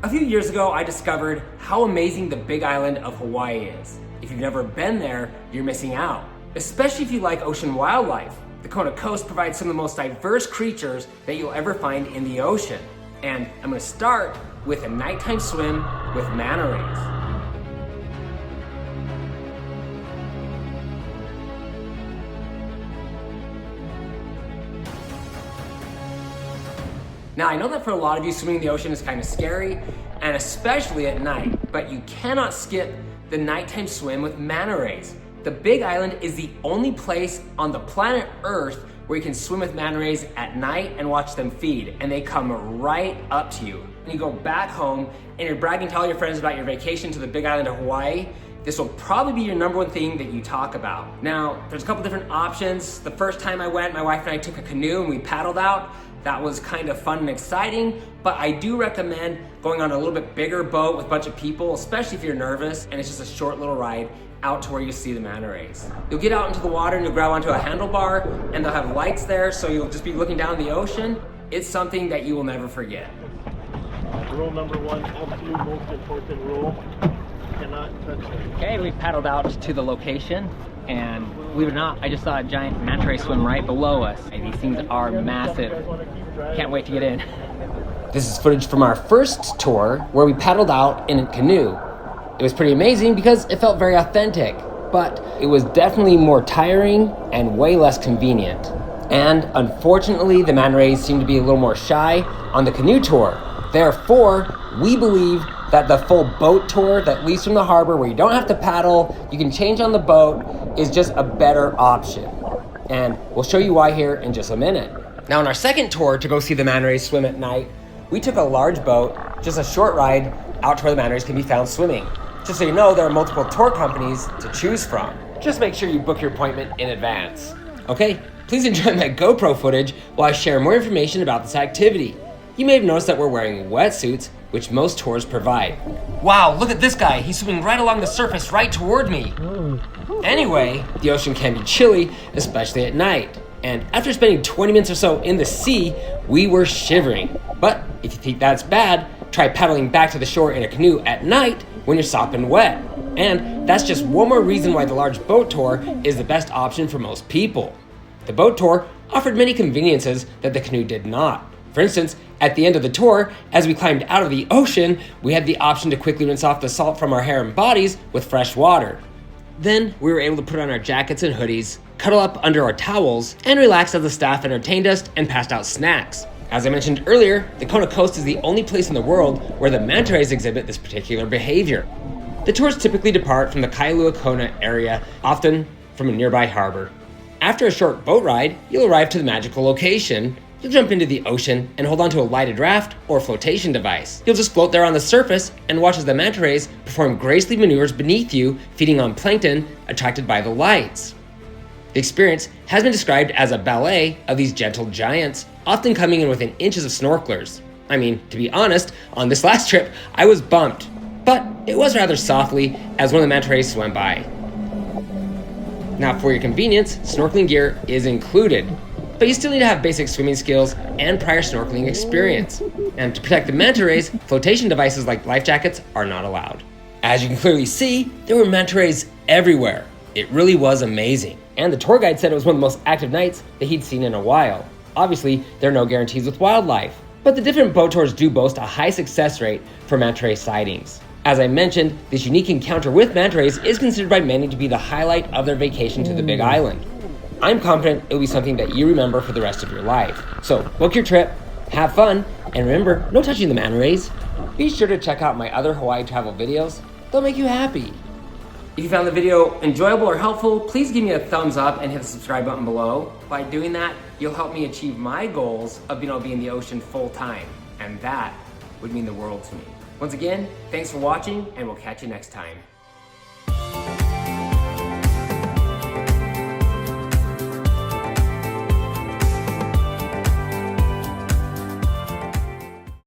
A few years ago, I discovered how amazing the Big Island of Hawaii is. If you've never been there, you're missing out, especially if you like ocean wildlife. The Kona Coast provides some of the most diverse creatures that you'll ever find in the ocean. And I'm gonna start with a nighttime swim with manta rays. Now, I know that for a lot of you, swimming in the ocean is kind of scary, and especially at night, but you cannot skip the nighttime swim with manta rays. The Big Island is the only place on the planet Earth where you can swim with manta rays at night and watch them feed, and they come right up to you. When you go back home and you're bragging to all your friends about your vacation to the Big Island of Hawaii, this will probably be your number one thing that you talk about. Now, there's a couple different options. The first time I went, my wife and I took a canoe and we paddled out. That was kind of fun and exciting, but I do recommend going on a little bit bigger boat with a bunch of people, especially if you're nervous and it's just a short little ride out to where you see the manta rays. You'll get out into the water and you'll grab onto a handlebar and they'll have lights there, so you'll just be looking down the ocean. It's something that you will never forget. Rule number one, absolute most important rule, cannot touch them. Okay, we paddled out to the location, and believe it or not, I just saw a giant manta ray swim right below us. And these things are massive. Can't wait to get in. This is footage from our first tour where we paddled out in a canoe. It was pretty amazing because it felt very authentic, but it was definitely more tiring and way less convenient. And unfortunately, the manta rays seem to be a little more shy on the canoe tour. Therefore, we believe that the full boat tour that leaves from the harbor where you don't have to paddle, you can change on the boat, is just a better option. And we'll show you why here in just a minute. Now, on our second tour to go see the manta rays swim at night, we took a large boat, just a short ride out to where the manta rays can be found swimming. Just so you know, there are multiple tour companies to choose from. Just make sure you book your appointment in advance. Okay, please enjoy my GoPro footage while I share more information about this activity. You may have noticed that we're wearing wetsuits, which most tours provide. Wow, look at this guy. He's swimming right along the surface right toward me. Anyway, the ocean can be chilly, especially at night. And after spending 20 minutes or so in the sea, we were shivering. But if you think that's bad, try paddling back to the shore in a canoe at night when you're sopping wet. And that's just one more reason why the large boat tour is the best option for most people. The boat tour offered many conveniences that the canoe did not. For instance, at the end of the tour, as we climbed out of the ocean, we had the option to quickly rinse off the salt from our hair and bodies with fresh water. Then we were able to put on our jackets and hoodies, cuddle up under our towels, and relax as the staff entertained us and passed out snacks. As I mentioned earlier, the Kona Coast is the only place in the world where the manta rays exhibit this particular behavior. The tours typically depart from the Kailua Kona area, often from a nearby harbor. After a short boat ride, you'll arrive to the magical location. You'll jump into the ocean and hold onto a lighted raft or flotation device. You'll just float there on the surface and watch as the manta rays perform gracefully maneuvers beneath you, feeding on plankton attracted by the lights. The experience has been described as a ballet of these gentle giants, often coming in within inches of snorkelers. I mean, to be honest, on this last trip, I was bumped, but it was rather softly as one of the manta rays swam by. Now, for your convenience, snorkeling gear is included, but you still need to have basic swimming skills and prior snorkeling experience. And to protect the manta rays, flotation devices like life jackets are not allowed. As you can clearly see, there were manta rays everywhere. It really was amazing. And the tour guide said it was one of the most active nights that he'd seen in a while. Obviously, there are no guarantees with wildlife, but the different boat tours do boast a high success rate for manta ray sightings. As I mentioned, this unique encounter with manta rays is considered by many to be the highlight of their vacation to the Big Island. I'm confident it'll be something that you remember for the rest of your life. So book your trip, have fun, and remember, no touching the manta rays. Be sure to check out my other Hawaii travel videos. They'll make you happy. If you found the video enjoyable or helpful, please give me a thumbs up and hit the subscribe button below. By doing that, you'll help me achieve my goals of being able to be in the ocean full time. And that would mean the world to me. Once again, thanks for watching, and we'll catch you next time.